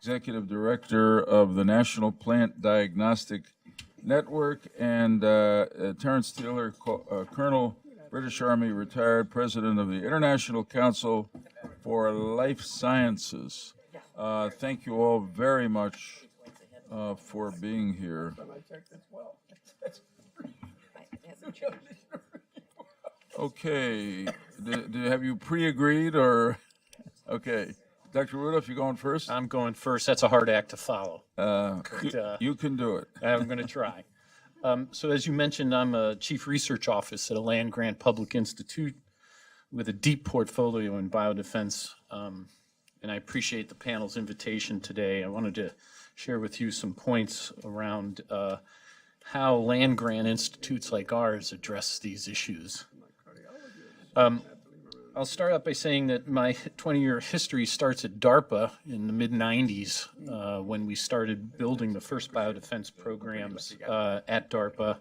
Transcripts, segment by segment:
Executive Director of the National Plant Diagnostic Network, and Terence Taylor, Colonel, British Army, retired, President of the International Council for Life Sciences. Thank you all very much for being here. Okay, have you pre-agreed or? Okay, Dr. Rudolph, you going first? I'm going first. That's a hard act to follow. You can do it. I'm going to try. So as you mentioned, I'm a Chief Research Office at a land-grant public institute with a deep portfolio in biodefense, and I appreciate the panel's invitation today. I wanted to share with you some points around how land-grant institutes like ours address these issues. I'll start out by saying that my 20-year history starts at DARPA in the mid-90s when we started building the first biodefense programs at DARPA.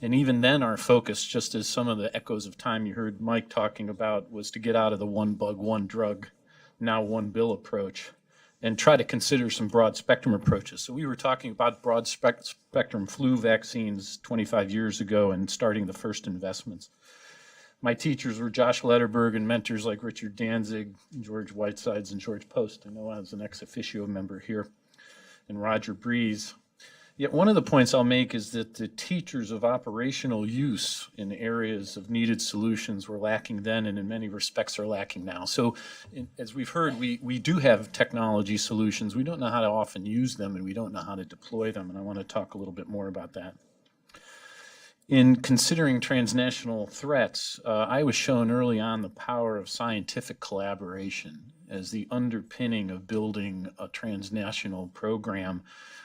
And even then our focus, just as some of the echoes of time you heard Mike talking about, was to get out of the one bug, one drug, now one bill approach and try to consider some broad spectrum approaches. So we were talking about broad spectrum flu vaccines 25 years ago and starting the first investments. My teachers were Josh Lederberg and mentors like Richard Danzig, George Whitesides, and George Post. I know I was an ex officio member here, and Roger Breeze. Yet one of the points I'll make is that the teachers of operational use in areas of needed solutions were lacking then and in many respects are lacking now. So as we've heard, we do have technology solutions. We don't know how to often use them and we don't know how to deploy them, and I want to talk a little bit more about that. In considering transnational threats, I was shown early on the power of scientific collaboration as the underpinning of building a transnational program.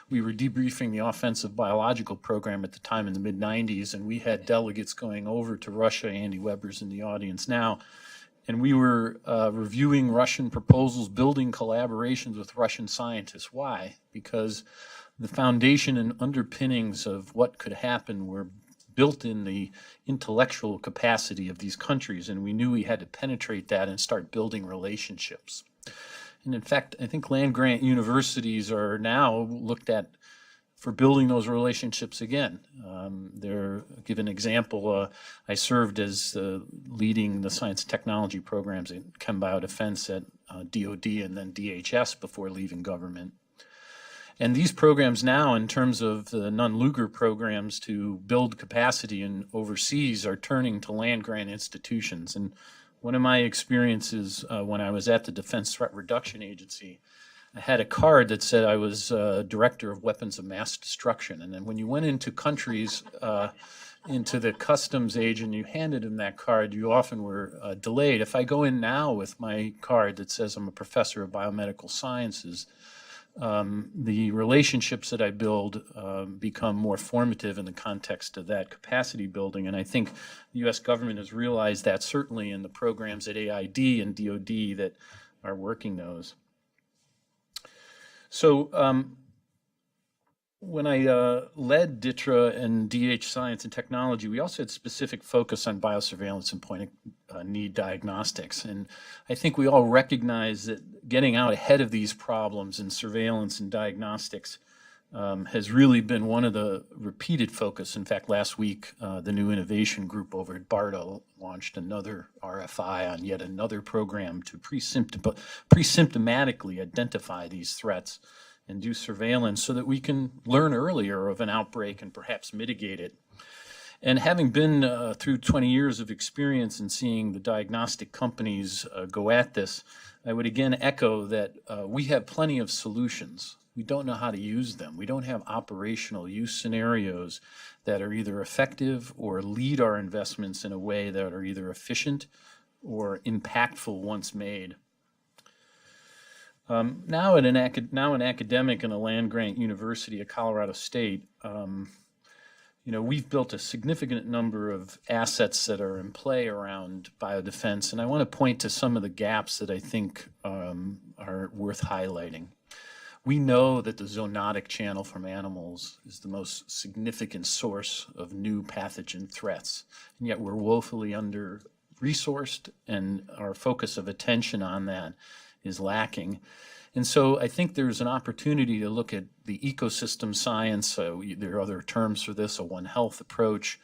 We were debriefing the offensive biological program at the time in the mid-90s, and we had delegates going over to Russia. Andy Weber's in the audience now. And we were reviewing Russian proposals, building collaborations with Russian scientists. Why? Because the foundation and underpinnings of what could happen were built in the intellectual capacity of these countries, and we knew we had to penetrate that and start building relationships. And in fact, I think land-grant universities are now looked at for building those relationships again. I'll give an example. I served as leading the science and technology programs in Chem Biodefense at DOD and then DHS before leaving government. And these programs now, in terms of the non-Luger programs to build capacity in overseas, are turning to land-grant institutions. And one of my experiences when I was at the Defense Threat Reduction Agency, I had a card that said I was Director of Weapons of Mass Destruction. And then when you went into countries, into the customs agent, you handed them that card, you often were delayed. If I go in now with my card that says I'm a professor of biomedical sciences, the relationships that I build become more formative in the context of that capacity building. And I think the U.S. government has realized that certainly in the programs at AID and DOD that are working those. So when I led DITRA and DH Science and Technology, we also had specific focus on biosurveillance and point of need diagnostics. And I think we all recognize that getting out ahead of these problems in surveillance and diagnostics has really been one of the repeated focus. In fact, last week, the new innovation group over at BARDA launched another RFI on yet another program to pre-symptomatically identify these threats and do surveillance so that we can learn earlier of an outbreak and perhaps mitigate it. And having been through 20 years of experience in seeing the diagnostic companies go at this, I would again echo that we have plenty of solutions. We don't know how to use them. We don't have operational use scenarios that are either effective or lead our investments in a way that are either efficient or impactful once made. Now an academic in a land-grant university at Colorado State, we've built a significant number of assets that are in play around biodefense, and I want to point to some of the gaps that I think are worth highlighting. We know that the zoonotic channel from animals is the most significant source of new pathogen threats, and yet we're woefully under-resourced, and our focus of attention on that is lacking. And so I think there's an opportunity to look at the ecosystem science. There are other terms for this, a One Health approach.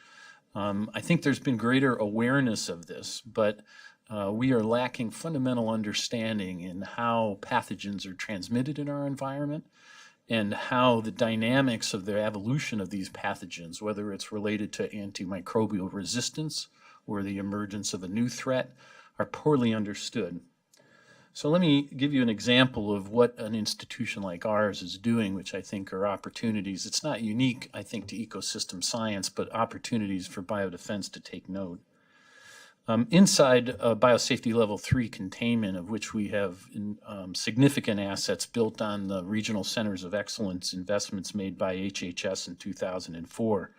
I think there's been greater awareness of this, but we are lacking fundamental understanding in how pathogens are transmitted in our environment and how the dynamics of the evolution of these pathogens, whether it's related to antimicrobial resistance or the emergence of a new threat, are poorly understood. So let me give you an example of what an institution like ours is doing, which I think are opportunities. It's not unique, I think, to ecosystem science, but opportunities for biodefense to take note. Inside Biosafety Level 3 containment, of which we have significant assets built on the Regional Centers of Excellence investments made by HHS in 2004,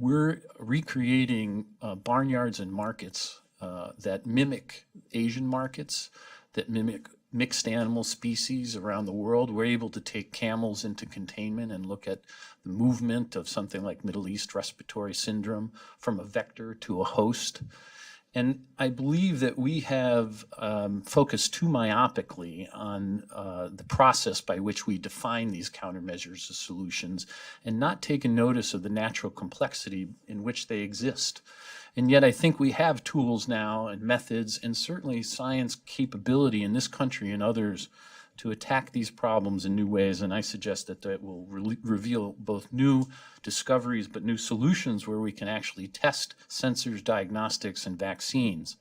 we're recreating barnyards and markets that mimic Asian markets, that mimic mixed animal species around the world. We're able to take camels into containment and look at the movement of something like Middle East respiratory syndrome from a vector to a host. And I believe that we have focused too myopically on the process by which we define these countermeasures as solutions and not taken notice of the natural complexity in which they exist. And yet I think we have tools now and methods and certainly science capability in this country and others to attack these problems in new ways. And I suggest that that will reveal both new discoveries but new solutions where we can actually test sensors, diagnostics, and vaccines.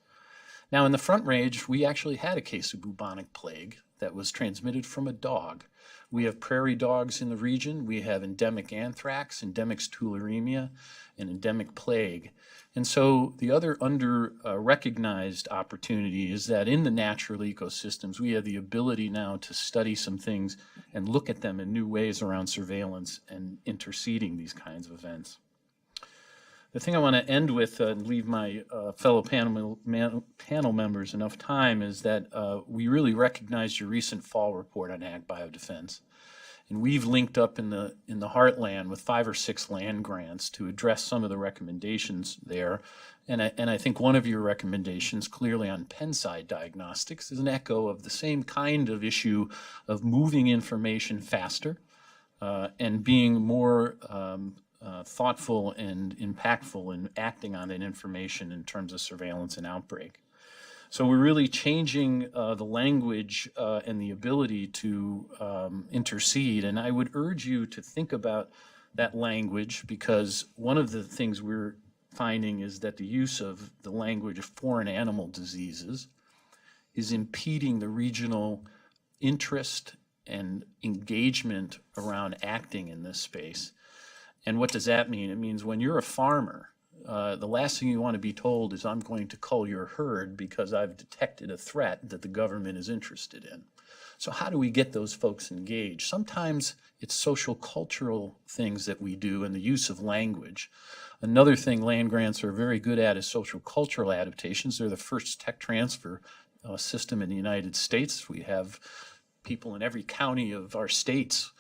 Now in the Front Range, we actually had a case of bubonic plague that was transmitted from a dog. We have prairie dogs in the region. We have endemic anthrax, endemic tularemia, and endemic plague. And so the other under-recognized opportunity is that in the natural ecosystems, we have the ability now to study some things and look at them in new ways around surveillance and interceding these kinds of events. The thing I want to end with and leave my fellow panel members enough time is that we really recognized your recent fall report on ag biodefense. And we've linked up in the heartland with 5 or 6 land grants to address some of the recommendations there. And I think one of your recommendations, clearly on Onsite Diagnostics, is an echo of the same kind of issue of moving information faster and being more thoughtful and impactful in acting on that information in terms of surveillance and outbreak. So we're really changing the language and the ability to intercede. And I would urge you to think about that language, because one of the things we're finding is that the use of the language of foreign animal diseases is impeding the regional interest and engagement around acting in this space. And what does that mean? It means when you're a farmer, the last thing you want to be told is, I'm going to cull your herd because I've detected a threat that the government is interested in. So how do we get those folks engaged? Sometimes it's social cultural things that we do and the use of language. Another thing land grants are very good at is social cultural adaptations. They're the first tech transfer system in the United States. We have people in every county of our states.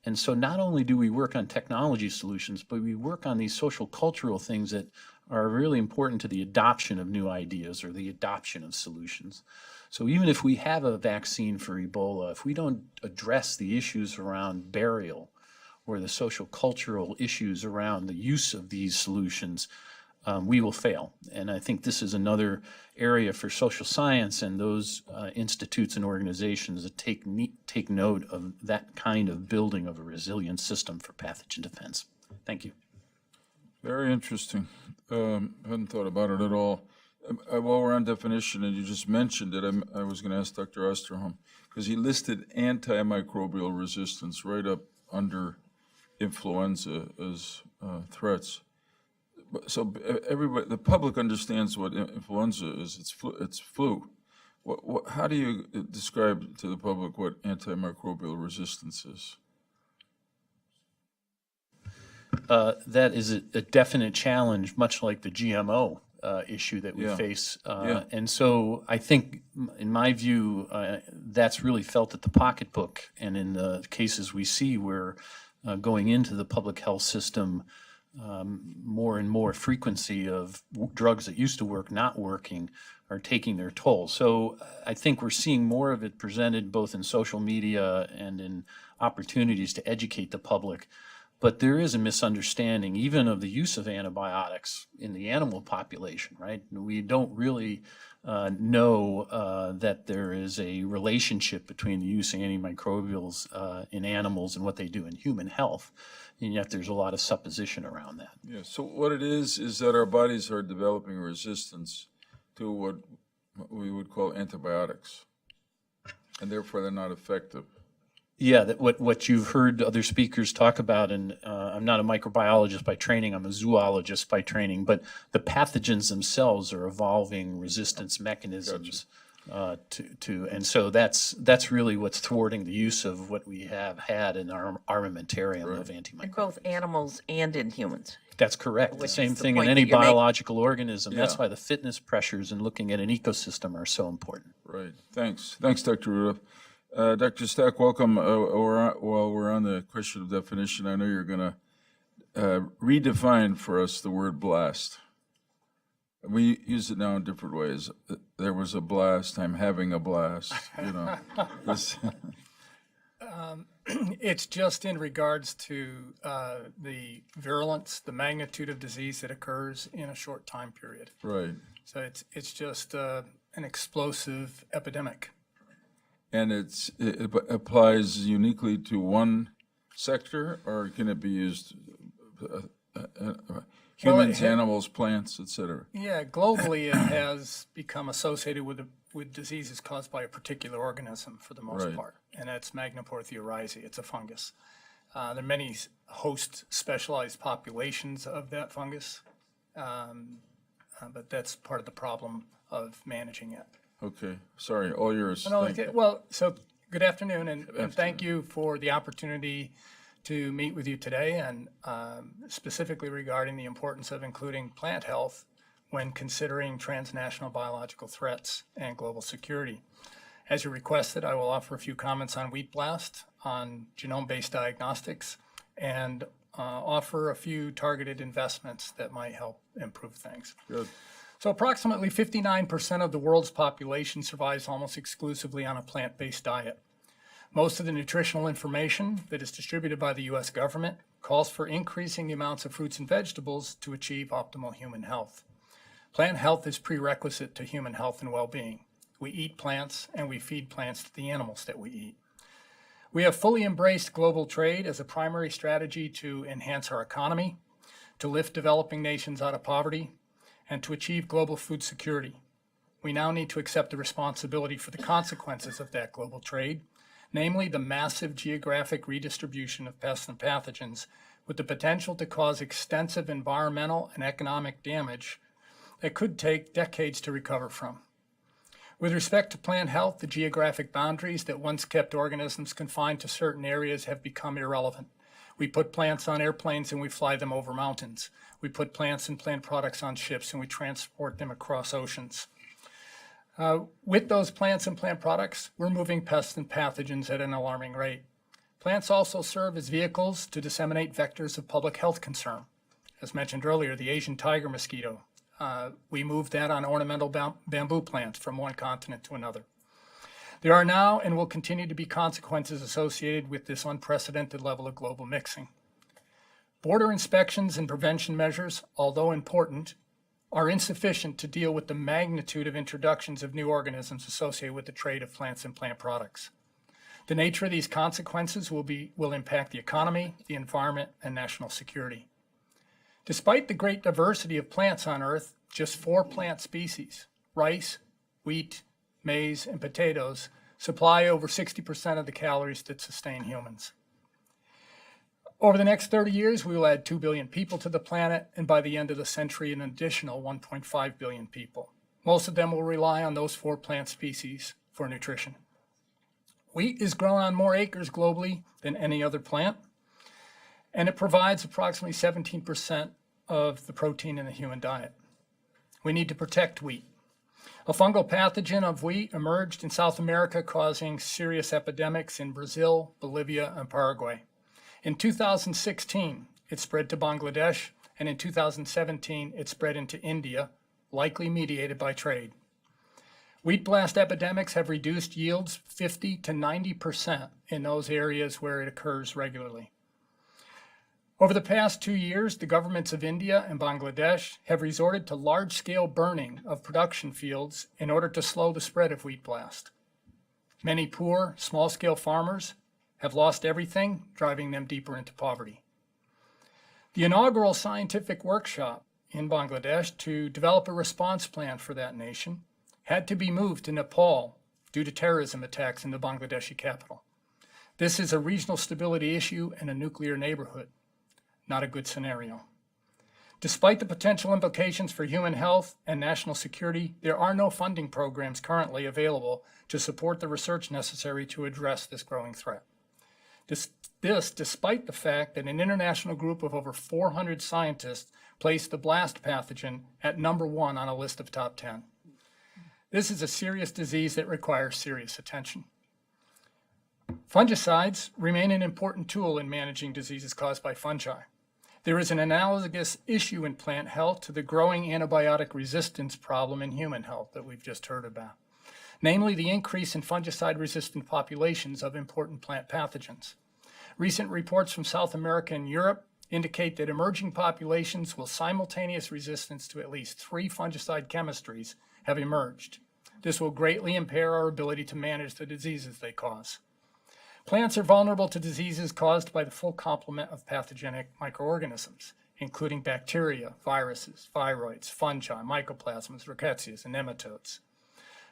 And so not only do we work on technology solutions, but we work on these social cultural things that are really important to the adoption of new ideas or the adoption of solutions. So even if we have a vaccine for Ebola, if we don't address the issues around burial or the social cultural issues around the use of these solutions, we will fail. And I think this is another area for social science and those institutes and organizations that take note of that kind of building of a resilient system for pathogen defense. Thank you. Very interesting. Hadn't thought about it at all. While we're on definition, and you just mentioned it, I was going to ask Dr. Osterholm, because he listed antimicrobial resistance right up under influenza as threats. So everybody, the public understands what influenza is. It's flu. How do you describe to the public what antimicrobial resistance is? That is a definite challenge, much like the GMO issue that we face. And so I think, in my view, that's really felt at the pocketbook. And in the cases we see where going into the public health system, more and more frequency of drugs that used to work not working are taking their toll. So I think we're seeing more of it presented both in social media and in opportunities to educate the public. But there is a misunderstanding even of the use of antibiotics in the animal population, right? We don't really know that there is a relationship between the use of antimicrobials in animals and what they do in human health. And yet there's a lot of supposition around that. Yeah, so what it is that our bodies are developing resistance to what we would call antibiotics, and therefore they're not effective. Yeah, that what you've heard other speakers talk about, and I'm not a microbiologist by training, I'm a zoologist by training, but the pathogens themselves are evolving resistance mechanisms and so that's really what's thwarting the use of what we have had in our armamentarium of antimicrobials. In both animals and in humans. That's correct. The Which same is the thing in point any that you're making. biological organism. That's Yeah. why the fitness pressures and looking at an ecosystem are so important. Right. Thanks, Dr. Rudolph. Dr. Stack, welcome. While we're on the question of definition, I know you're going to redefine for us the word blast. We use it now in different ways. There was a blast. I'm having a blast. You know, It's just in regards to the virulence, the magnitude of disease that occurs in a short time period. right. So it's just an explosive epidemic. And it applies uniquely to one sector, or can it be used humans, animals, plants, etc.? Yeah, globally it has become associated with diseases caused by a particular organism for the most Right. part, and that's Magnaporthia. It's a fungus. There are many host specialized populations of that fungus, but that's part of the problem of managing it. Okay, sorry, all yours. No, Thank you. well, so good afternoon, and thank you for the opportunity to meet with you today, and specifically regarding the importance of including plant health when considering transnational biological threats and global security. As you requested, I will offer a few comments on wheat blast, on genome-based diagnostics, and offer a few targeted investments that might help improve things. Good. So approximately 59% of the world's population survives almost exclusively on a plant-based diet. Most of the nutritional information that is distributed by the U.S. government calls for increasing the amounts of fruits and vegetables to achieve optimal human health. Plant health is prerequisite to human health and well-being. We eat plants and we feed plants to the animals that we eat. We have fully embraced global trade as a primary strategy to enhance our economy, to lift developing nations out of poverty, and to achieve global food security. We now need to accept the responsibility for the consequences of that global trade, namely the massive geographic redistribution of pests and pathogens with the potential to cause extensive environmental and economic damage that could take decades to recover from. With respect to plant health, the geographic boundaries that once kept organisms confined to certain areas have become irrelevant. We put plants on airplanes and we fly them over mountains. We put plants and plant products on ships and we transport them across oceans. With those plants and plant products, we're moving pests and pathogens at an alarming rate. Plants also serve as vehicles to disseminate vectors of public health concern. As mentioned earlier, the Asian tiger mosquito, we moved that on ornamental bamboo plants from one continent to another. There are now and will continue to be consequences associated with this unprecedented level of global mixing. Border inspections and prevention measures, although important, are insufficient to deal with the magnitude of introductions of new organisms associated with the trade of plants and plant products. The nature of these consequences will impact the economy, the environment, and national security. Despite the great diversity of plants on Earth, just 4 plant species, rice, wheat, maize, and potatoes, supply over 60% of the calories that sustain humans. Over the next 30 years, we will add 2 billion people to the planet, and by the end of the century, an additional 1.5 billion people. Most of them will rely on those 4 plant species for nutrition. Wheat is grown on more acres globally than any other plant, and it provides approximately 17% of the protein in the human diet. We need to protect wheat. A fungal pathogen of wheat emerged in South America, causing serious epidemics in Brazil, Bolivia, and Paraguay. In 2016, it spread to Bangladesh and in 2017 it spread into India, likely mediated by trade. Wheat blast epidemics have reduced yields 50 to 90% in those areas where it occurs regularly. Over the past 2 years, the governments of India and Bangladesh have resorted to large-scale burning of production fields in order to slow the spread of wheat blast. Many poor, small-scale farmers have lost everything, driving them deeper into poverty. The inaugural scientific workshop in Bangladesh to develop a response plan for that nation had to be moved to Nepal due to terrorism attacks in the Bangladeshi capital. This is a regional stability issue in a nuclear neighborhood. Not a good scenario. Despite the potential implications for human health and national security, there are no funding programs currently available to support the research necessary to address this growing threat. This despite the fact that an international group of over 400 scientists placed the blast pathogen at #1 on a list of top 10. This is a serious disease that requires serious attention. Fungicides remain an important tool in managing diseases caused by fungi. There is an analogous issue in plant health to the growing antibiotic resistance problem in human health that we've just heard about, namely the increase in fungicide-resistant populations of important plant pathogens. Recent reports from South America and Europe indicate that emerging populations with simultaneous resistance to at least 3 fungicide chemistries have emerged. This will greatly impair our ability to manage the diseases they cause. Plants are vulnerable to diseases caused by the full complement of pathogenic microorganisms, including bacteria, viruses, viroids, fungi, mycoplasmas, rickettsias, and nematodes.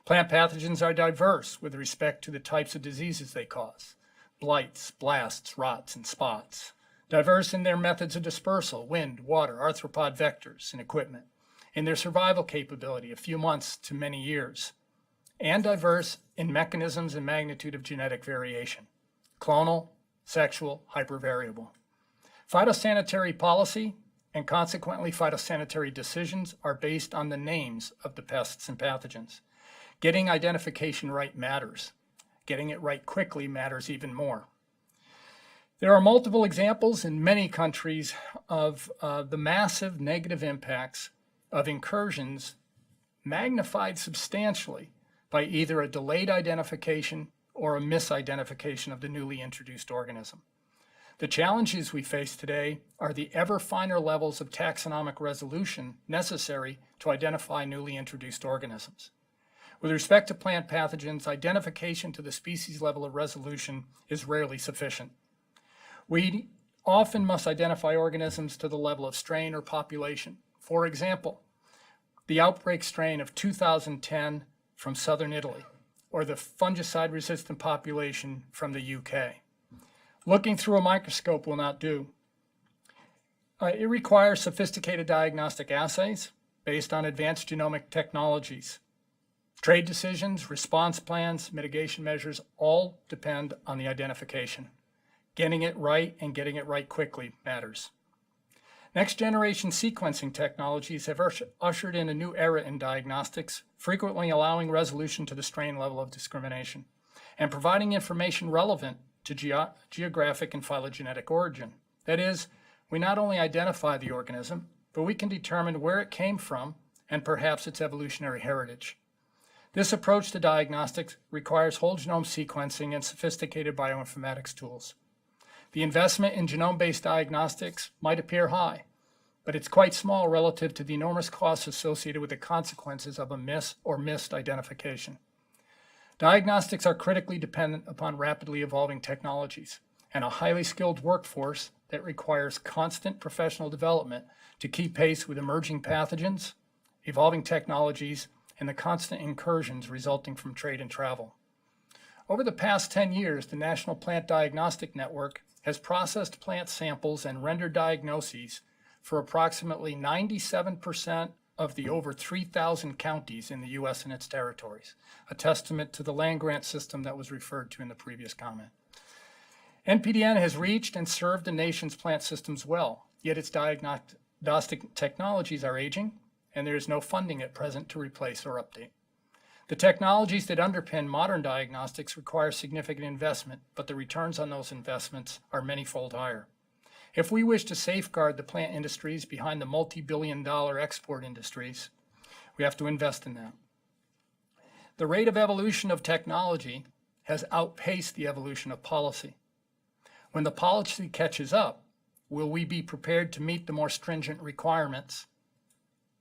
Plant pathogens are diverse with respect to the types of diseases they cause: blights, blasts, rots, and spots. Diverse in their methods of dispersal, wind, water, arthropod vectors, and equipment. In their survival capability, a few months to many years. And diverse in mechanisms and magnitude of genetic variation. Clonal, sexual, hypervariable. Phytosanitary policy and consequently phytosanitary decisions are based on the names of the pests and pathogens. Getting identification right matters. Getting it right quickly matters even more. There are multiple examples in many countries of the massive negative impacts of incursions magnified substantially by either a delayed identification or a misidentification of the newly introduced organism. The challenges we face today are the ever finer levels of taxonomic resolution necessary to identify newly introduced organisms. With respect to plant pathogens, identification to the species level of resolution is rarely sufficient. We often must identify organisms to the level of strain or population. For example, the outbreak strain of 2010 from southern Italy, or the fungicide-resistant population from the UK. Looking through a microscope will not do. It requires sophisticated diagnostic assays based on advanced genomic technologies. Trade decisions, response plans, mitigation measures all depend on the identification. Getting it right and getting it right quickly matters. Next-generation sequencing technologies have ushered in a new era in diagnostics, frequently allowing resolution to the strain level of discrimination, and providing information relevant to geographic and phylogenetic origin. That is, we not only identify the organism, but we can determine where it came from and perhaps its evolutionary heritage. This approach to diagnostics requires whole genome sequencing and sophisticated bioinformatics tools. The investment in genome-based diagnostics might appear high, but it's quite small relative to the enormous costs associated with the consequences of a miss or missed identification. Diagnostics are critically dependent upon rapidly evolving technologies and a highly skilled workforce that requires constant professional development to keep pace with emerging pathogens, evolving technologies, and the constant incursions resulting from trade and travel. Over the past 10 years, the National Plant Diagnostic Network has processed plant samples and rendered diagnoses for approximately 97% of the over 3,000 counties in the U.S. and its territories, a testament to the LandGrant system that was referred to in the previous comment. NPDN has reached and served the nation's plant systems well, yet its diagnostic technologies are aging, and there is no funding at present to replace or update. The technologies that underpin modern diagnostics require significant investment, but the returns on those investments are many-fold higher. If we wish to safeguard the plant industries behind the multi-billion-dollar export industries, we have to invest in that. The rate of evolution of technology has outpaced the evolution of policy. When the policy catches up, will we be prepared to meet the more stringent requirements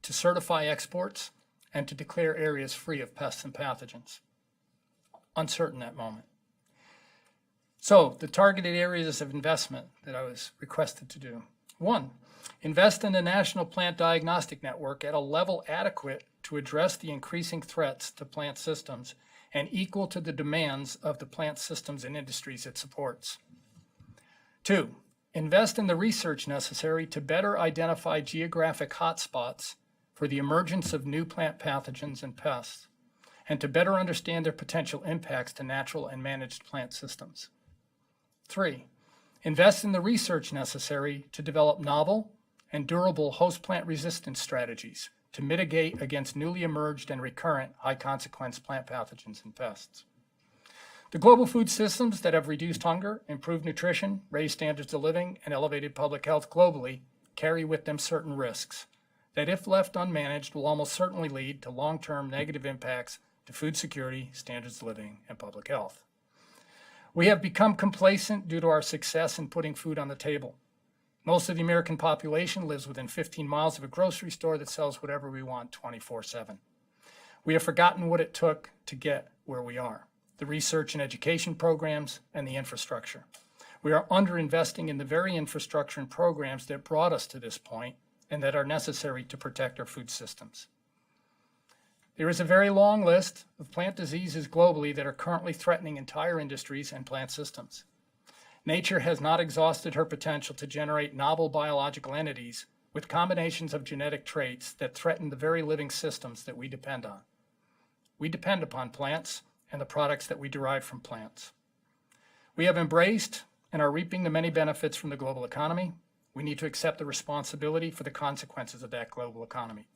to certify exports and to declare areas free of pests and pathogens? Uncertain at moment. So the targeted areas of investment that I was requested to do. 1, invest in the National Plant Diagnostic Network at a level adequate to address the increasing threats to plant systems and equal to the demands of the plant systems and industries it supports. 2, invest in the research necessary to better identify geographic hotspots for the emergence of new plant pathogens and pests, and to better understand their potential impacts to natural and managed plant systems. 3, invest in the research necessary to develop novel and durable host plant resistance strategies to mitigate against newly emerged and recurrent high-consequence plant pathogens and pests. The global food systems that have reduced hunger, improved nutrition, raised standards of living, and elevated public health globally carry with them certain risks that, if left unmanaged, will almost certainly lead to long-term negative impacts to food security, standards of living, and public health. We have become complacent due to our success in putting food on the table. Most of the American population lives within 15 miles of a grocery store that sells whatever we want 24/7. We have forgotten what it took to get where we are, the research and education programs and the infrastructure. We are underinvesting in the very infrastructure and programs that brought us to this point and that are necessary to protect our food systems. There is a very long list of plant diseases globally that are currently threatening entire industries and plant systems. Nature has not exhausted her potential to generate novel biological entities with combinations of genetic traits that threaten the very living systems that we depend on. We depend upon plants and the products that we derive from plants. We have embraced and are reaping the many benefits from the global economy. We need to accept the responsibility for the consequences of that global economy.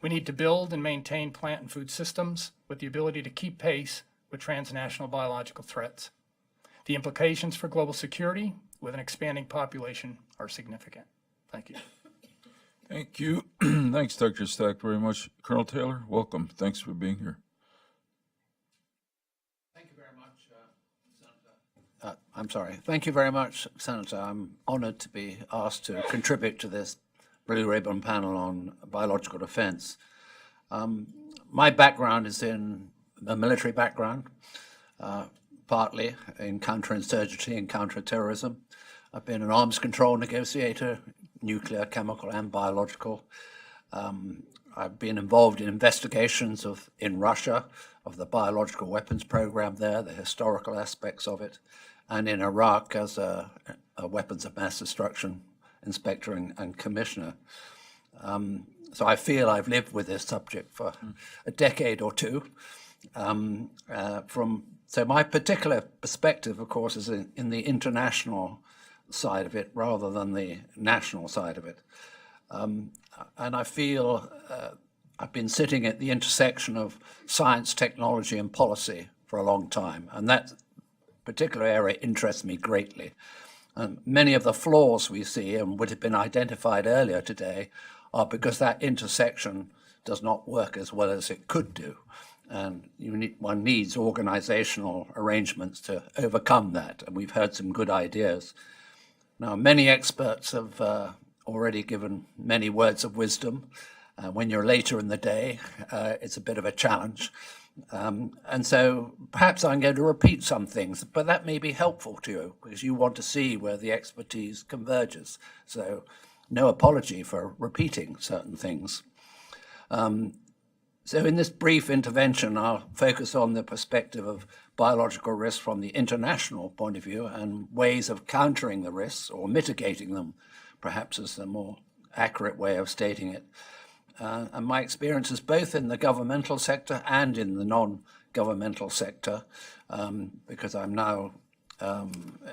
We need to build and maintain plant and food systems with the ability to keep pace with transnational biological threats. The implications for global security with an expanding population are significant. Thank you. Thank you. Thanks, Dr. Stack, very much. Colonel Taylor, welcome. Thanks for being here. Thank you very much, Senator. Thank you very much, Senator. I'm honored to be asked to contribute to this Blue Ribbon panel on biological defense. My background is in a military background, partly in counterinsurgency and counterterrorism. I've been an arms control negotiator, nuclear, chemical, and biological. I've been involved in investigations in Russia of the biological weapons program there, the historical aspects of it, and in Iraq as a weapons of mass destruction inspector and commissioner. So I feel I've lived with this subject for a decade or two. So my particular perspective, of course, is in the international side of it rather than the national side of it. And I feel I've been sitting at the intersection of science, technology, and policy for a long time. And that particular area interests me greatly. Many of the flaws we see and would have been identified earlier today are because that intersection does not work as well as it could do. And one needs organizational arrangements to overcome that. And we've heard some good ideas. Now, many experts have already given many words of wisdom. When you're later in the day, it's a bit of a challenge. And so perhaps I'm going to repeat some things, but that may be helpful to you because you want to see where the expertise converges. So no apology for repeating certain things. So in this brief intervention, I'll focus on the perspective of biological risks from the international point of view and ways of countering the risks or mitigating them, perhaps is the more accurate way of stating it. And my experiences both in the governmental sector and in the non-governmental sector, because I'm now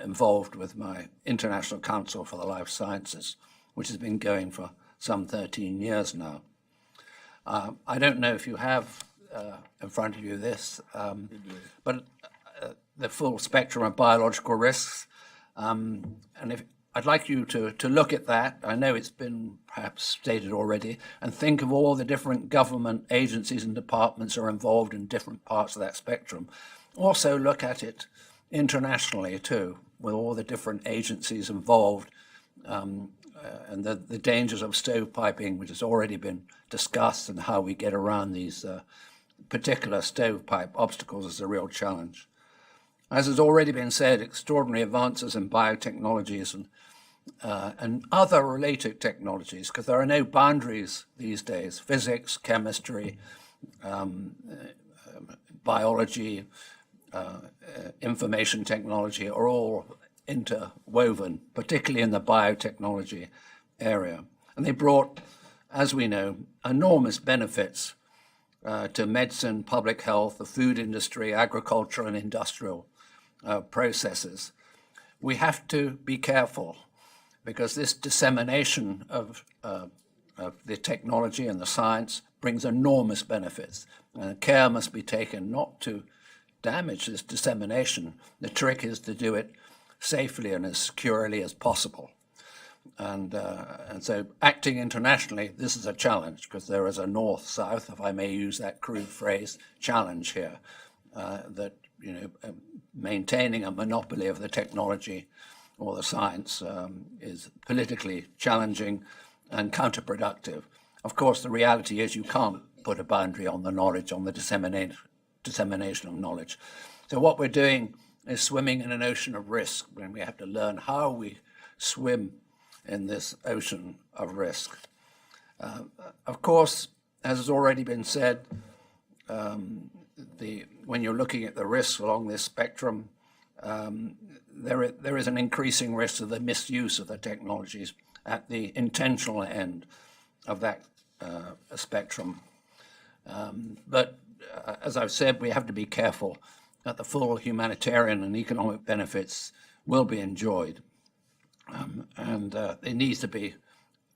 involved with my International Council for the Life Sciences, which has been going for some 13 years now. I don't know if you have in front of you this, but the full spectrum of biological risks. And I'd like you to look at that. I know it's been perhaps stated already, and think of all the different government agencies and departments are involved in different parts of that spectrum. Also look at it internationally too, with all the different agencies involved, and the dangers of stovepiping, which has already been discussed, and how we get around these particular stovepipe obstacles is a real challenge. As has already been said, extraordinary advances in biotechnologies and other related technologies, because there are no boundaries these days. Physics, chemistry, biology, information technology are all interwoven, particularly in the biotechnology area. And they brought, as we know, enormous benefits to medicine, public health, the food industry, agriculture, and industrial processes. We have to be careful, because this dissemination of the technology and the science brings enormous benefits. Care must be taken not to damage this dissemination. The trick is to do it safely and as securely as possible. And so acting internationally, this is a challenge, because there is a north-south, if I may use that crude phrase, challenge here, that maintaining a monopoly of the technology or the science is politically challenging and counterproductive. Of course, the reality is you can't put a boundary on the knowledge, on the dissemination of knowledge. So what we're doing is swimming in an ocean of risk, when we have to learn how we swim in this ocean of risk. Of course, as has already been said, when you're looking at the risks along this spectrum, there is an increasing risk of the misuse of the technologies at the intentional end of that spectrum. But as I've said, we have to be careful that the full humanitarian and economic benefits will be enjoyed. And it needs to be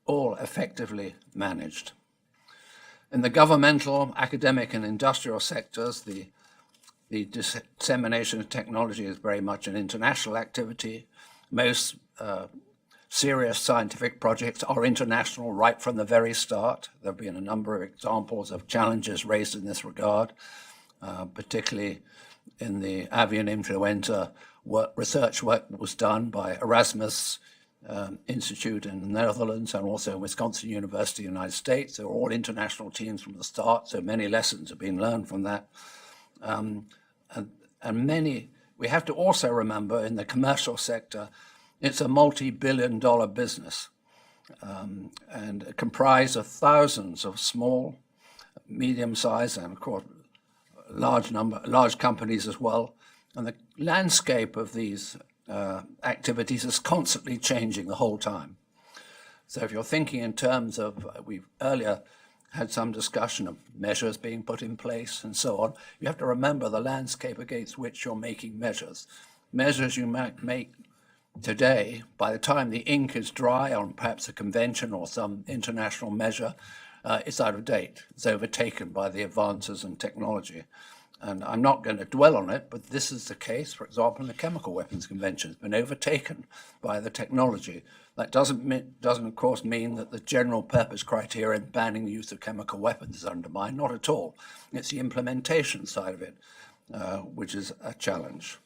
all effectively managed. In the governmental, academic, and industrial sectors, the dissemination of technology is very much an international activity. Most serious scientific projects are international right from the very start. There have been a number of examples of challenges raised in this regard, particularly in the avian influenza research work was done by Erasmus Institute in the Netherlands, and also Wisconsin University, United States. They were all international teams from the start, so many lessons have been learned from that. And many, we have to also remember, in the commercial sector, it's a multi-billion-dollar business, and comprised of thousands of small, medium-sized, and of course, large companies as well. And the landscape of these activities is constantly changing the whole time. So if you're thinking in terms of, we've earlier had some discussion of measures being put in place and so on, you have to remember the landscape against which you're making measures. Measures you might make today, by the time the ink is dry on perhaps a convention or some international measure, it's out of date. It's overtaken by the advances in technology. And I'm not going to dwell on it, but this is the case, for example, in the Chemical Weapons Convention. It's been overtaken by the technology. That doesn't, of course, mean that the general purpose criteria in banning the use of chemical weapons is undermined. Not at all. It's the implementation side of it, which is a challenge.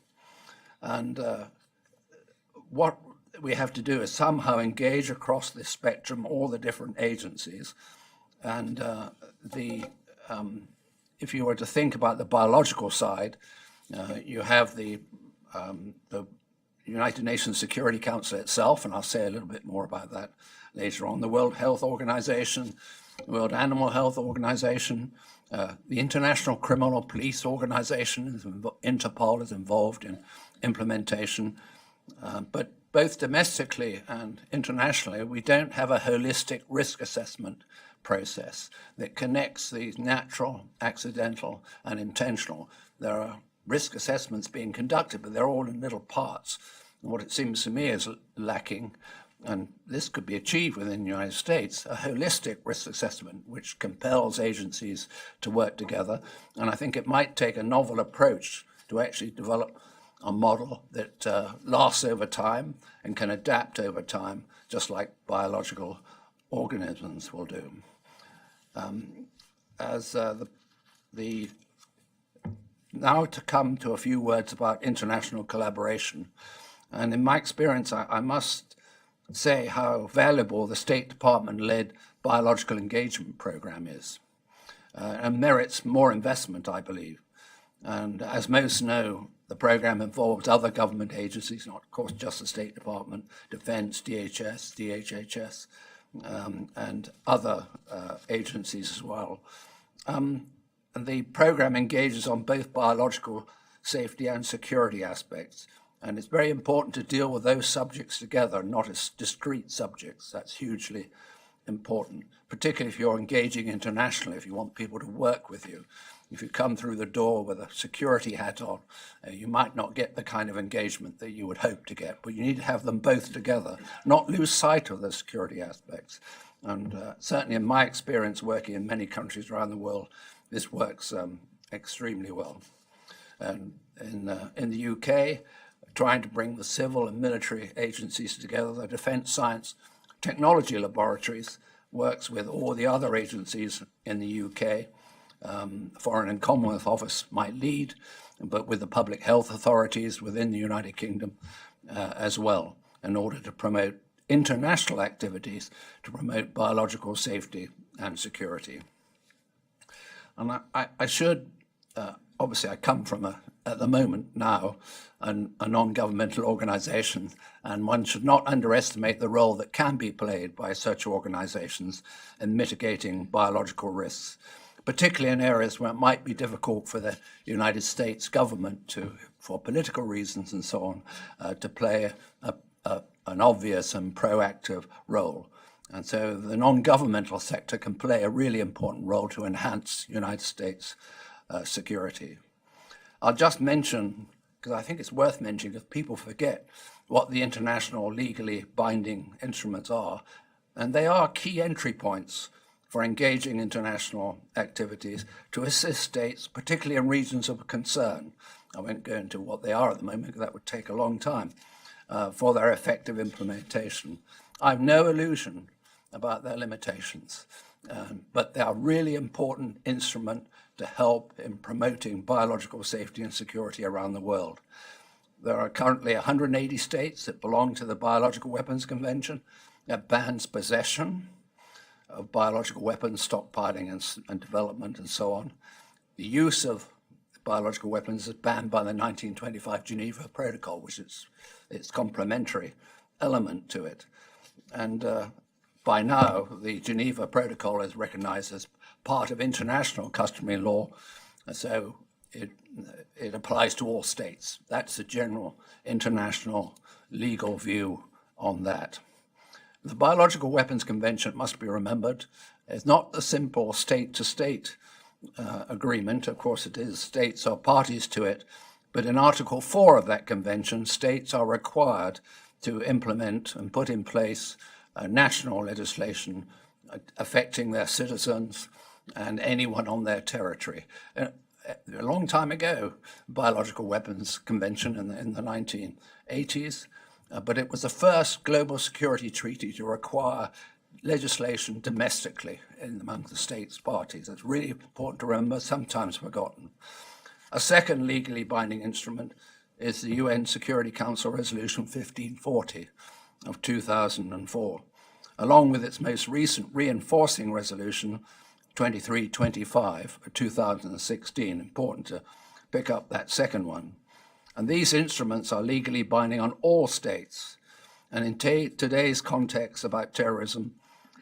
And what we have to do is somehow engage across this spectrum, all the different agencies. And if you were to think about the biological side, you have the United Nations Security Council itself, and I'll say a little bit more about that later on, the World Health Organization, the World Animal Health Organization, the International Criminal Police Organization, Interpol is involved in implementation, but both domestically and internationally, we don't have a holistic risk assessment process that connects these natural, accidental, and intentional. There are risk assessments being conducted, but they're all in little parts. And what it seems to me is lacking, and this could be achieved within the United States, a holistic risk assessment which compels agencies to work together. And I think it might take a novel approach to actually develop a model that lasts over time and can adapt over time, just like biological organisms will do. Now to come to a few words about international collaboration. And in my experience, I must say how valuable the State Department-led biological engagement program is, and merits more investment, I believe. And as most know, the program involves other government agencies, not of course just the State Department, Defense, DHS, DHHS, and other agencies as well. And the program engages on both biological safety and security aspects. And it's very important to deal with those subjects together, not as discrete subjects. That's hugely important, particularly if you're engaging internationally, if you want people to work with you. If you come through the door with a security hat on, you might not get the kind of engagement that you would hope to get, but you need to have them both together, not lose sight of the security aspects. And certainly in my experience working in many countries around the world, this works extremely well. And in the UK, trying to bring the civil and military agencies together, the Defence Science Technology Laboratories works with all the other agencies in the UK. Foreign and Commonwealth Office might lead, but with the public health authorities within the United Kingdom as well, in order to promote international activities to promote biological safety and security. And I should, obviously I come from at the moment now, a non-governmental organization, and one should not underestimate the role that can be played by such organizations in mitigating biological risks, particularly in areas where it might be difficult for the United States government to, for political reasons and so on, to play an obvious and proactive role. And so the non-governmental sector can play a really important role to enhance United States security. I'll just mention, because I think it's worth mentioning, if people forget what the international legally binding instruments are, and they are key entry points for engaging international activities to assist states, particularly in regions of concern. I won't go into what they are at the moment, because that would take a long time, for their effective implementation. I have no illusion about their limitations, but they are a really important instrument to help in promoting biological safety and security around the world. There are currently 180 states that belong to the Biological Weapons Convention that bans possession of biological weapons, stockpiling and development and so on. The use of biological weapons is banned by the 1925 Geneva Protocol, which is its complementary element to it. And by now, the Geneva Protocol is recognized as part of international customary law, so it applies to all states. That's the general international legal view on that. The Biological Weapons Convention, must be remembered, is not a simple state-to-state agreement. Of course it is, states are parties to it, but in Article 4 of that convention, states are required to implement and put in place national legislation affecting their citizens and anyone on their territory. A long time ago, Biological Weapons Convention in the 1980s, but it was the first global security treaty to require legislation domestically among the states parties. It's really important to remember, sometimes forgotten. A second legally binding instrument is the UN Security Council Resolution 1540 of 2004, along with its most recent reinforcing resolution 2325 of 2016. Important to pick up that second one. And these instruments are legally binding on all states. And in today's context about terrorism,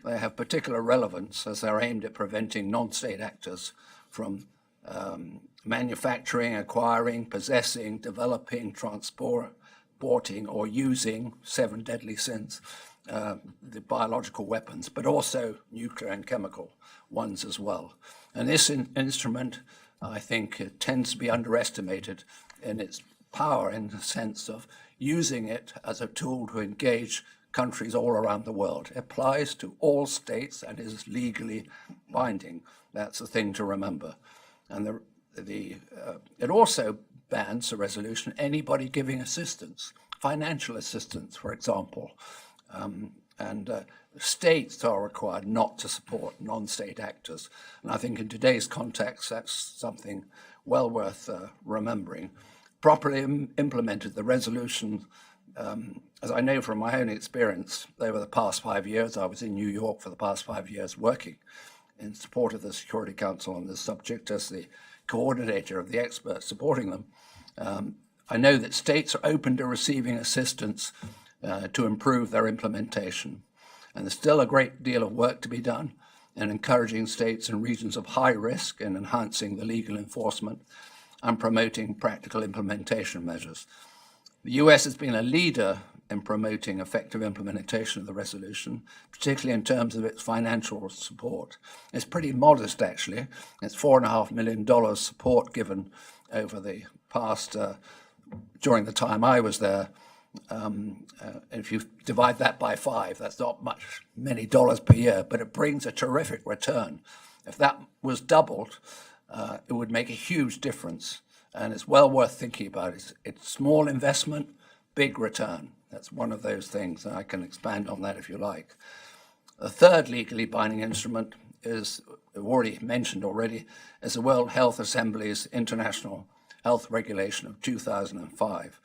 they have particular relevance as they're aimed at preventing non-state actors from manufacturing, acquiring, possessing, developing, transporting, or using 7 deadly sins, the biological weapons, but also nuclear and chemical ones as well. And this instrument, I think, it tends to be underestimated in its power, in the sense of using it as a tool to engage countries all around the world. It applies to all states and is legally binding. That's the thing to remember. And it also bans the resolution anybody giving assistance, financial assistance, for example. States are required not to support non-state actors. And I think in today's context, that's something well worth remembering. Properly implemented, the resolution, as I know from my own experience over the past 5 years, I was in New York for the past 5 years working in support of the Security Council on this subject as the coordinator of the experts supporting them. I know that states are open to receiving assistance to improve their implementation. And there's still a great deal of work to be done in encouraging states and regions of high risk in enhancing the legal enforcement and promoting practical implementation measures. The US has been a leader in promoting effective implementation of the resolution, particularly in terms of its financial support. It's pretty modest, actually. It's $4.5 million support given over the past, during the time I was there. If you divide that by 5, that's not many dollars per year, but it brings a terrific return. If that was doubled, it would make a huge difference, and it's well worth thinking about. It's small investment, big return. That's one of those things, and I can expand on that if you like. The third legally binding instrument is, already mentioned already, is the World Health Assembly's International Health Regulation of 2005.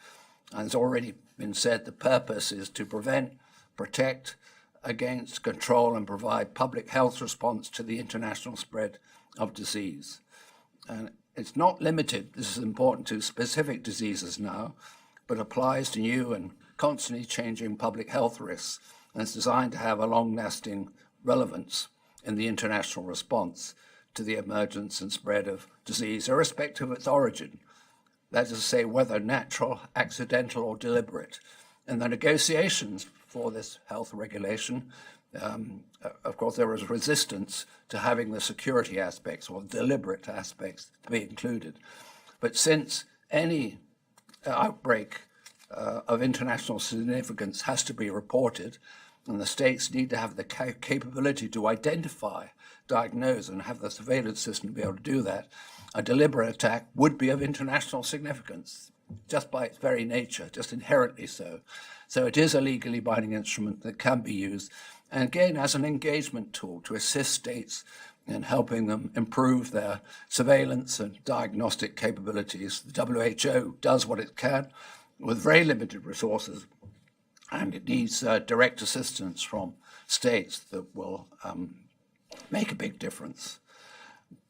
And it's already been said the purpose is to prevent, protect against, control, and provide public health response to the international spread of disease. And it's not limited, this is important, to specific diseases now, but applies to new and constantly changing public health risks, and it's designed to have a long-lasting relevance in the international response to the emergence and spread of disease, irrespective of its origin. That is to say, whether natural, accidental, or deliberate. In the negotiations for this health regulation, of course, there was resistance to having the security aspects or deliberate aspects to be included. But since any outbreak of international significance has to be reported, and the states need to have the capability to identify, diagnose, and have the surveillance system to be able to do that, a deliberate attack would be of international significance, just by its very nature, just inherently so. So it is a legally binding instrument that can be used, and again, as an engagement tool to assist states in helping them improve their surveillance and diagnostic capabilities. The WHO does what it can with very limited resources, and it needs direct assistance from states that will make a big difference.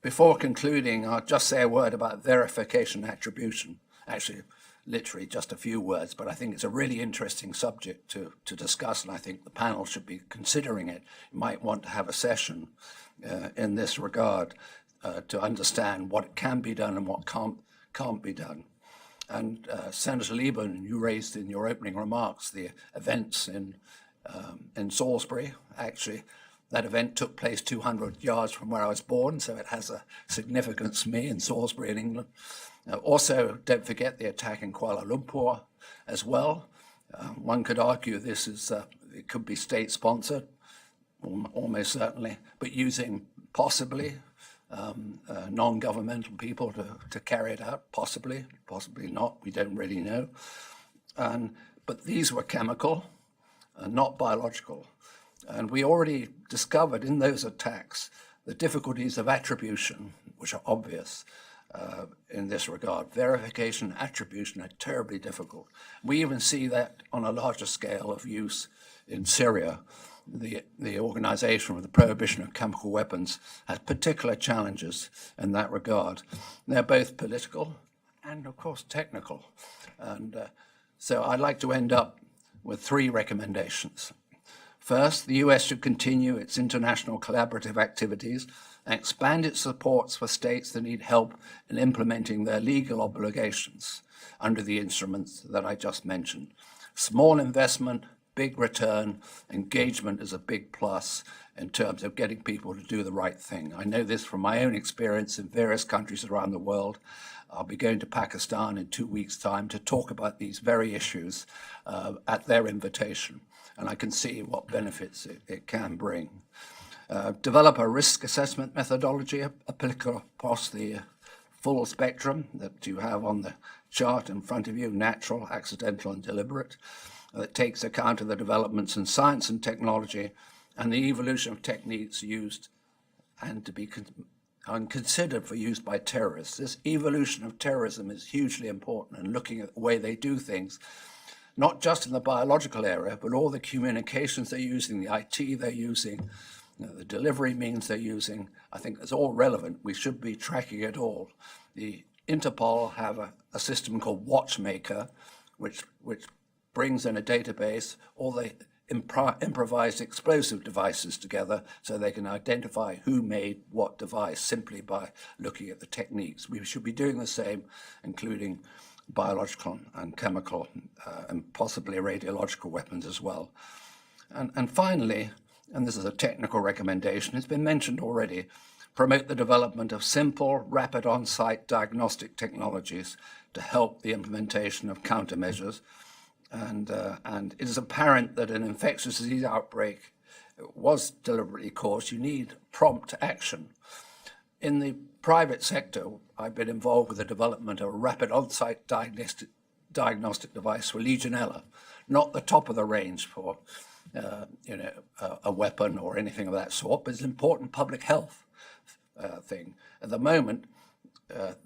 Before concluding, I'll just say a word about verification attribution. Actually, literally just a few words, but I think it's a really interesting subject to discuss, and I think the panel should be considering it. You might want to have a session in this regard to understand what can be done and what can't be done. And Senator Lieberman, you raised in your opening remarks the events in Salisbury. Actually, that event took place 200 yards from where I was born, so it has a significance to me in Salisbury in England. Also, don't forget the attack in Kuala Lumpur as well. One could argue this is, it could be state-sponsored, almost certainly, but using possibly non-governmental people to carry it out, possibly not, we don't really know. But these were chemical, not biological. And we already discovered in those attacks the difficulties of attribution, which are obvious in this regard. Verification, attribution are terribly difficult. We even see that on a larger scale of use in Syria. The Organization for the Prohibition of Chemical Weapons has particular challenges in that regard. They're both political and, of course, technical. And so I'd like to end up with 3 recommendations. First, the US should continue its international collaborative activities and expand its supports for states that need help in implementing their legal obligations under the instruments that I just mentioned. Small investment, big return, engagement is a big plus in terms of getting people to do the right thing. I know this from my own experience in various countries around the world. I'll be going to Pakistan in 2 weeks' time to talk about these very issues at their invitation, and I can see what benefits it can bring. Develop a risk assessment methodology applicable across the full spectrum that you have on the chart in front of you, natural, accidental, and deliberate, that takes account of the developments in science and technology and the evolution of techniques used and to be considered for use by terrorists. This evolution of terrorism is hugely important, and looking at the way they do things, not just in the biological area, but all the communications they're using, the IT they're using, the delivery means they're using, I think is all relevant. We should be tracking it all. The Interpol have a system called Watchmaker, which brings in a database all the improvised explosive devices together so they can identify who made what device simply by looking at the techniques. We should be doing the same, including biological and chemical and possibly radiological weapons as well. And finally, and this is a technical recommendation, it's been mentioned already, promote the development of simple, rapid on-site diagnostic technologies to help the implementation of countermeasures. And it is apparent that an infectious disease outbreak was deliberately caused. You need prompt action. In the private sector, I've been involved with the development of a rapid on-site diagnostic device for Legionella, not the top of the range for a weapon or anything of that sort, but it's an important public health thing. At the moment,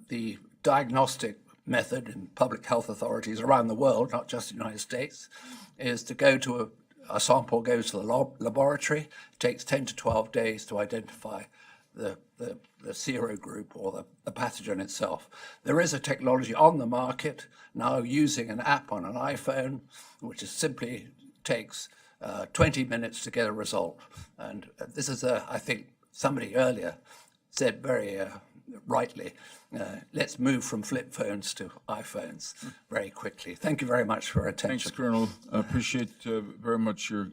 the diagnostic method in public health authorities around the world, not just the United States, is to go to a sample goes to the laboratory. It takes 10 to 12 days to identify the serogroup or the pathogen itself. There is a technology on the market now using an app on an iPhone, which is simply takes 20 minutes to get a result. And this is, I think somebody earlier said very rightly, let's move from flip phones to iPhones very quickly. Thank you very much for your attention. Thanks, Colonel. I appreciate very much your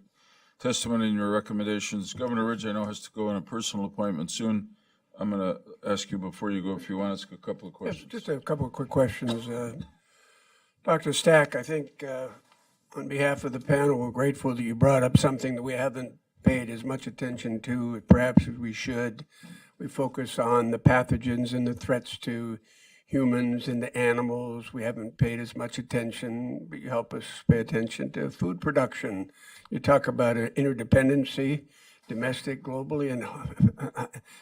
testimony and your recommendations. Governor Ridge, I know, has to go on a personal appointment soon. I'm going to ask you before you go if you want to ask a couple of questions. Just a couple of quick questions. Dr. Stack, I think on behalf of the panel, we're grateful that you brought up something that we haven't paid as much attention to, perhaps as we should. We focus on the pathogens and the threats to humans and the animals. We haven't paid as much attention, but you help us pay attention to food production. You talk about an interdependency, domestic, globally, and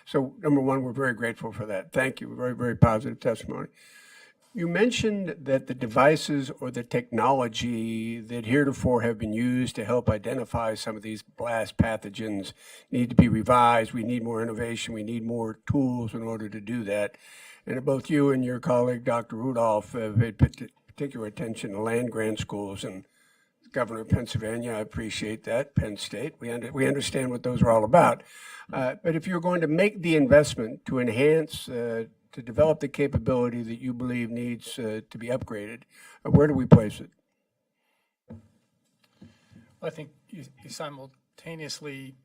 so number one, we're very grateful for that. Thank you. Very, very positive testimony. You mentioned that the devices or the technology that heretofore have been used to help identify some of these blast pathogens need to be revised. We need more innovation. We need more tools in order to do that. And both you and your colleague, Dr. Rudolph, have paid particular attention to land-grant schools. And Governor of Pennsylvania, I appreciate that, Penn State. We understand what those are all about. But if you're going to make the investment to enhance to develop the capability that you believe needs to be upgraded, where do we place it? I think you simultaneously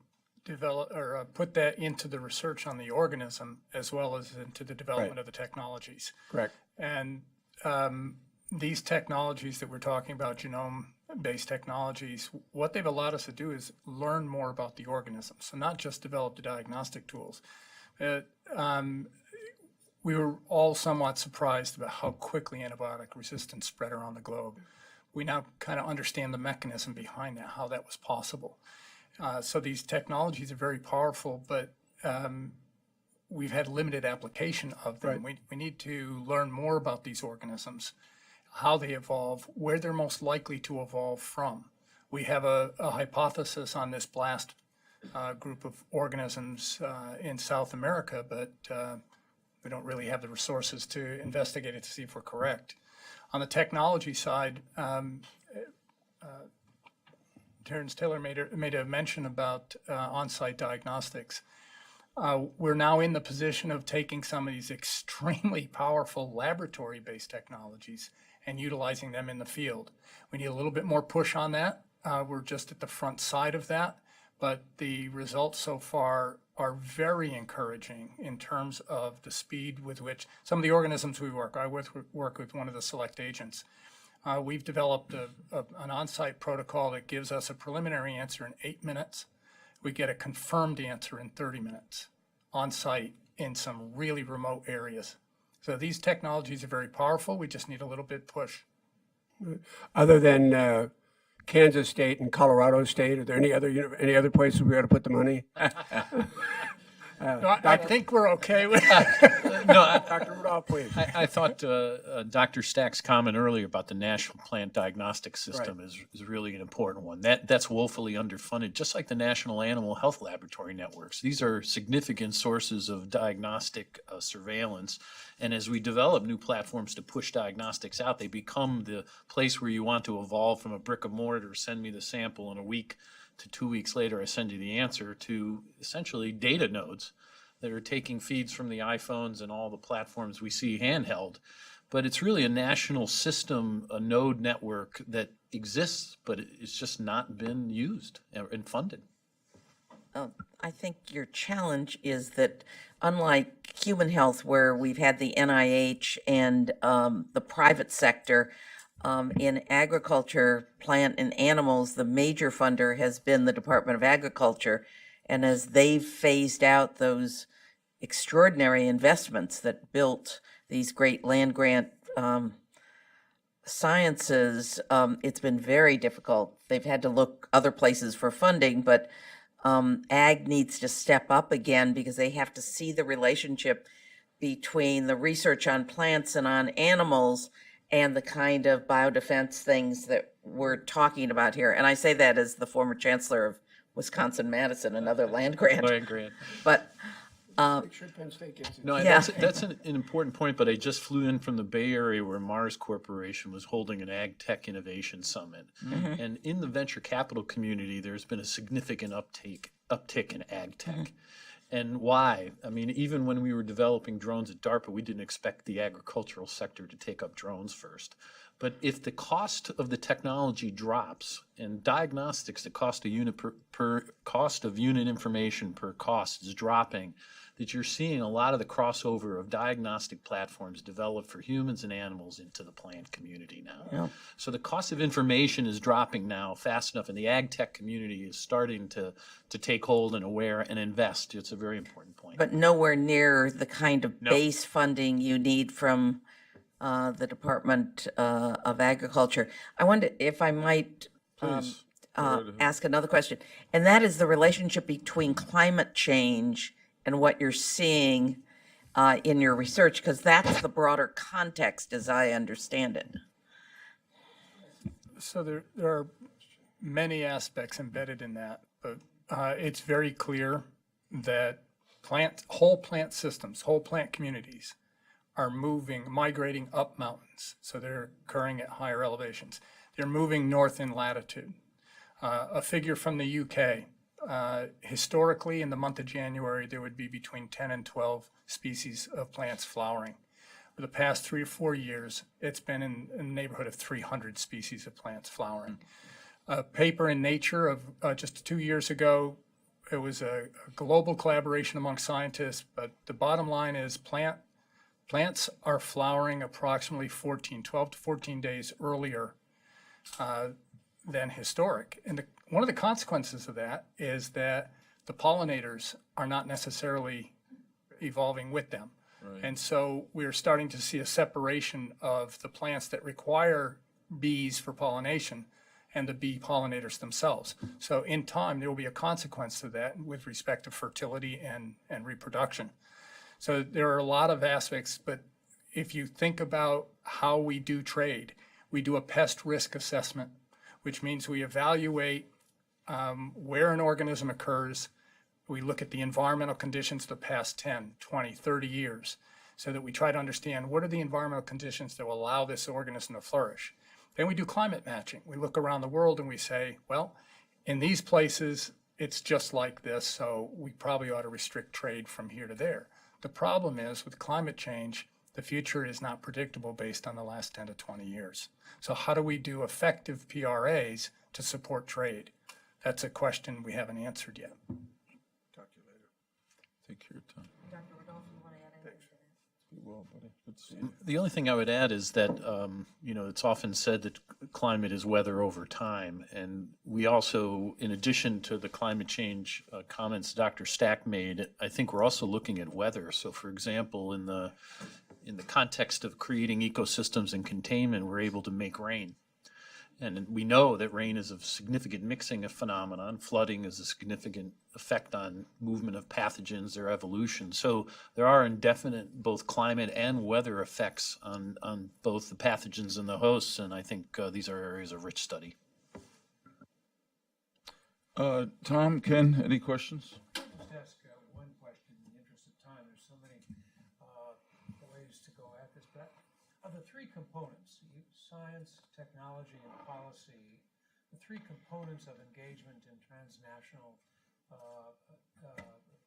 develop or put that into the research on the organism as well as into the development of the technologies. Correct. And these technologies that we're talking about, genome-based technologies, what they've allowed us to do is learn more about the organism. So not just develop the diagnostic tools. We were all somewhat surprised about how quickly antibiotic resistance spread around the globe. We now kind of understand the mechanism behind that, how that was possible. So these technologies are very powerful, but we've had limited application of them. Right. We need to learn more about these organisms, how they evolve, where they're most likely to evolve from. We have a hypothesis on this blast group of organisms in South America, but we don't really have the resources to investigate it to see if we're correct. On the technology side, Terence Taylor made a mention about on-site diagnostics. We're now in the position of taking some of these extremely powerful laboratory-based technologies and utilizing them in the field. We need a little bit more push on that. We're just at the front side of that, but the results so far are very encouraging in terms of the speed with which some of the organisms we work with one of the select agents. We've developed an on-site protocol that gives us a preliminary answer in 8 minutes. We get a confirmed answer in 30 minutes on-site in some really remote areas. So these technologies are very powerful. We just need a little bit push. Other than Kansas State and Colorado State, are there any other places we ought to put the money? No, I think we're okay with Dr. Rudolph, please. I thought Dr. Stack's comment earlier about the National Plant Diagnostic System is really an important one. That's woefully underfunded, just like the National Animal Health Laboratory Networks. These are significant sources of diagnostic surveillance. And as we develop new platforms to push diagnostics out, they become the place where you want to evolve from a brick and mortar, send me the sample in a week to 2 weeks later, I send you the answer, to essentially data nodes that are taking feeds from the iPhones and all the platforms we see handheld. But it's really a national system, a node network that exists, but it's just not been used and funded. I think your challenge is that unlike human health, where we've had the NIH and the private sector, in agriculture, plant and animals, the major funder has been the Department of Agriculture. And as they've phased out those extraordinary investments that built these great land-grant sciences, it's been very difficult. They've had to look other places for funding, but ag needs to step up again because they have to see the relationship between the research on plants and on animals and the kind of biodefense things that we're talking about here. And I say that as the former chancellor of Wisconsin-Madison, another land grant. Land grant. But Make sure Penn State gets it. No, Yeah. that's an important point, but I just flew in from the Bay Area where Mars Corporation was holding an Ag Tech Innovation Summit. And in the venture capital community, there's been a significant uptick in ag tech. And why? I mean, even when we were developing drones at DARPA, we didn't expect the agricultural sector to take up drones first. But if the cost of the technology drops, and diagnostics, the cost of unit per cost of unit information per cost is dropping, that you're seeing a lot of the crossover of diagnostic platforms developed for humans and animals into the plant community now. Yeah. So the cost of information is dropping now fast enough, and the ag tech community is starting to take hold and aware and invest. It's a very important point. but nowhere near the kind of base funding you need from the Department of Agriculture. I wonder if I might Please. ask another question, and that is the relationship between climate change and what you're seeing in your research, because that's the broader context as I understand it. So there are many aspects embedded in that, but it's very clear that whole plant systems, whole plant communities are migrating up mountains. So they're occurring at higher elevations. They're moving north in latitude. A figure from the UK, historically in the month of January, there would be between 10 and 12 species of plants flowering. For the past 3 or 4 years, it's been in the neighborhood of 300 species of plants flowering. A paper in Nature of just 2 years ago, it was a global collaboration among scientists, but the bottom line is plants are flowering approximately 12 to 14 days earlier than historic. And one of the consequences of that is that the pollinators are not necessarily evolving with them. Right. And so we're starting to see a separation of the plants that require bees for pollination and the bee pollinators themselves. So in time, there will be a consequence to that with respect to fertility and reproduction. So there are a lot of aspects, but if you think about how we do trade, we do a pest risk assessment, which means we evaluate where an organism occurs. We look at the environmental conditions of the past 10, 20, 30 years, so that we try to understand what are the environmental conditions that will allow this organism to flourish. Then we do climate matching. We look around the world and we say, well, in these places, it's just like this, so we probably ought to restrict trade from here to there. The problem is with climate change, the future is not predictable based on the last 10 to 20 years. So how do we do effective PRAs to support trade? That's a question we haven't answered yet. Talk to you later. Take your time. Dr. Rudolph, you want to add anything to that? Be well, buddy. Good to see you. The only thing I would add is that, it's often said that climate is weather over time. And we also, in addition to the climate change comments Dr. Stack made, I think we're also looking at weather. So for example, in the in the context of creating ecosystems and containment, we're able to make rain. And we know that rain is a significant mixing phenomenon. Flooding is a significant effect on movement of pathogens, their evolution. So there are indefinite both climate and weather effects on both the pathogens and the hosts, and I think these are areas of rich study. Tom, Ken, any questions? Just ask one question in the interest of time. There's so many ways to go at this, but of the three components, science, technology, and policy, the three components of engagement in transnational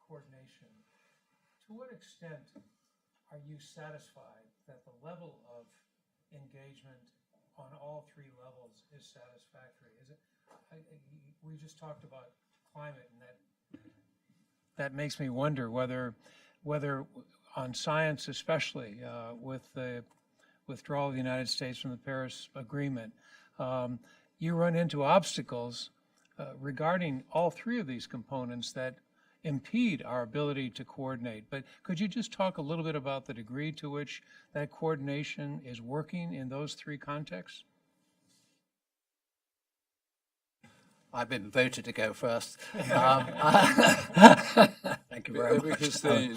coordination, to what extent are you satisfied that the level of engagement on all three levels is satisfactory? Is it? We just talked about climate, and that makes me wonder whether on science, especially with the withdrawal of the United States from the Paris Agreement, you run into obstacles regarding all three of these components that impede our ability to coordinate. But could you just talk a little bit about the degree to which that coordination is working in those three contexts? I've been voted to go first. Thank you very much. Because they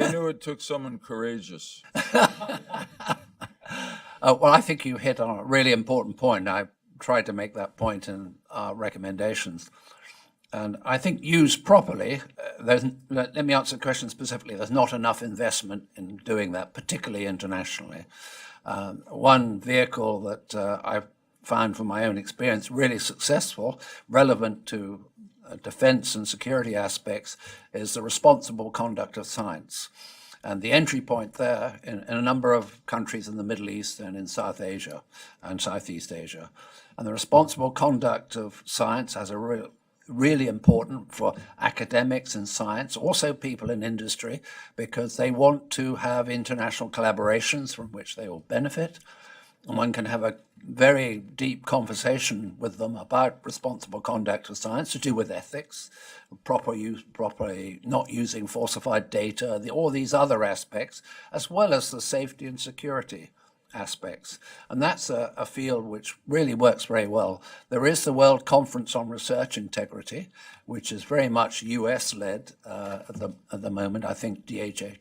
knew it took someone courageous. Well, I think you hit on a really important point. I tried to make that point in our recommendations. And I think used properly, let me answer the question specifically. There's not enough investment in doing that, particularly internationally. One vehicle that I've found from my own experience really successful, relevant to defense and security aspects, is the responsible conduct of science. And the entry point there in a number of countries in the Middle East and in South Asia and Southeast Asia. And the responsible conduct of science has a really important for academics in science, also people in industry, because they want to have international collaborations from which they all benefit. And one can have a very deep conversation with them about responsible conduct of science to do with ethics, properly not using falsified data, all these other aspects, as well as the safety and security aspects. And that's a field which really works very well. There is the World Conference on Research Integrity, which is very much US-led at the moment. I think DHS,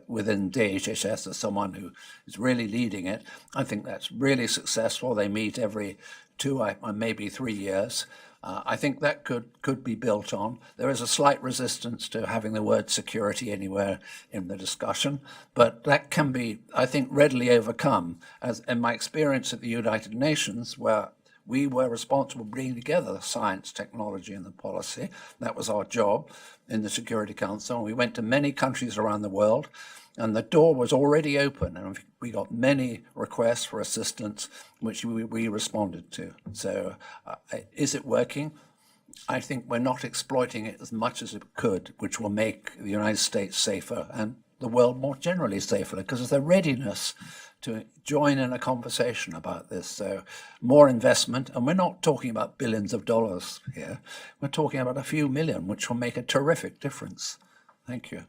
within DHS, as someone who is really leading it. I think that's really successful. They meet every 2, maybe 3 years. I think that could be built on. There is a slight resistance to having the word security anywhere in the discussion, but that can be, I think, readily overcome. As in my experience at the United Nations, where we were responsible for bringing together the science, technology, and the policy. That was our job in the Security Council. We went to many countries around the world, and the door was already open, and we got many requests for assistance, which we responded to. So is it working? I think we're not exploiting it as much as it could, which will make the United States safer and the world more generally safer, because of the readiness to join in a conversation about this. So more investment, and we're not talking about billions of dollars here. We're talking about a few million, which will make a terrific difference. Thank you.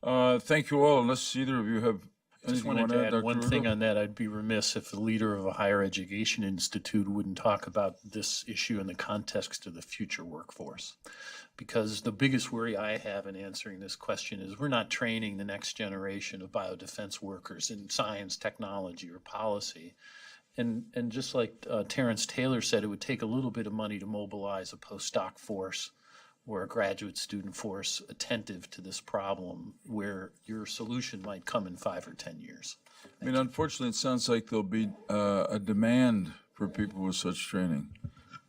Thank you all. Unless either of you have I just anything you wanted want to to add add, one Dr. thing Rudolph? on that. I'd be remiss if the leader of a higher education institute wouldn't talk about this issue in the context of the future workforce. Because the biggest worry I have in answering this question is we're not training the next generation of biodefense workers in science, technology, or policy. And just like Terence Taylor said, it would take a little bit of money to mobilize a postdoc force or a graduate student force attentive to this problem, where your solution might come in 5 or 10 years. I mean, unfortunately, it sounds like there'll be a demand for people with such training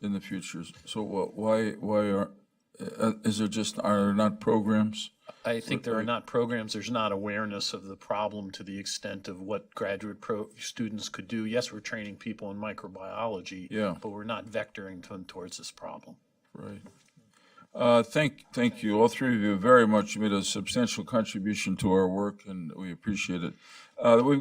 in the future. So why are there not programs? I think there are not programs, there's not awareness of the problem to the extent of what graduate students could do. Yes, we're training people in microbiology, Yeah. but we're not vectoring them towards this problem. Right. Thank you, all three of you, very much. You made a substantial contribution to our work, and we appreciate it. We've got